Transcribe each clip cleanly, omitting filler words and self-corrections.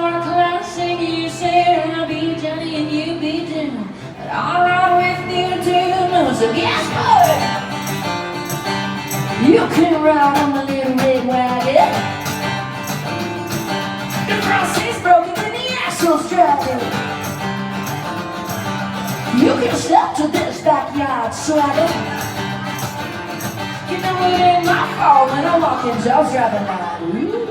our classic, you say I'll be Johnny and you be Jim. But I'll ride with you too, so guess what? You can ride on the little red wagon. The cross is broken and the axle's dragging. You can step to this backyard swagger. You know it ain't my fault when I'm walking, Joe's driving like, ooh.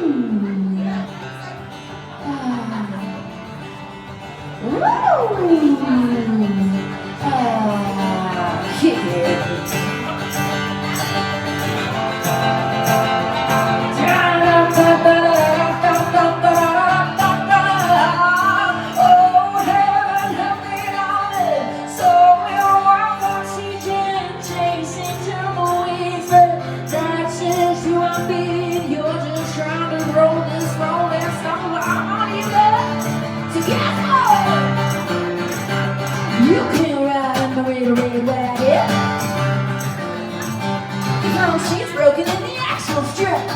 You can ride in the red wagon. The front seat's broken and the axle's stripped.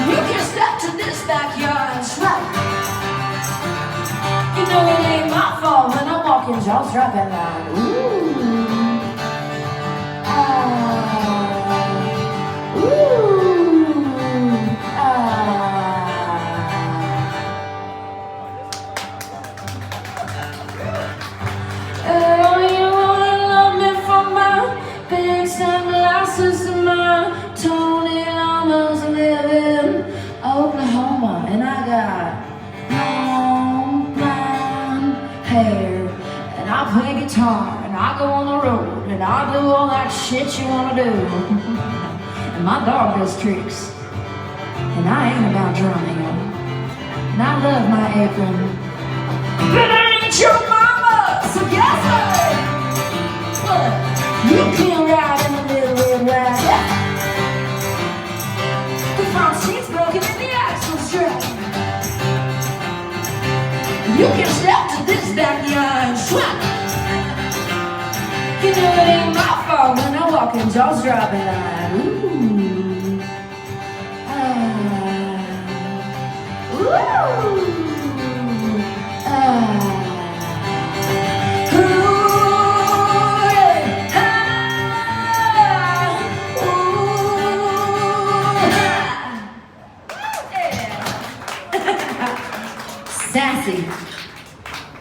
You can step to this backyard and slap. You know it ain't my fault when I'm walking, jaws dropping like, ooh. Sunglasses and my Tony Lamas live in Oklahoma, and I got long blonde hair, and I play guitar, and I go on the road, and I do all that shit you wanna do. And my dog does tricks, and I ain't about drumming, and I love my apron, but I ain't your mama, so guess what? You can't ride in the little red wagon. The front seat's broken and the axle's dragging. You can step to this backyard and swap. You know it ain't my fault when I'm walking, jaws dropping like, ooh. Sassy.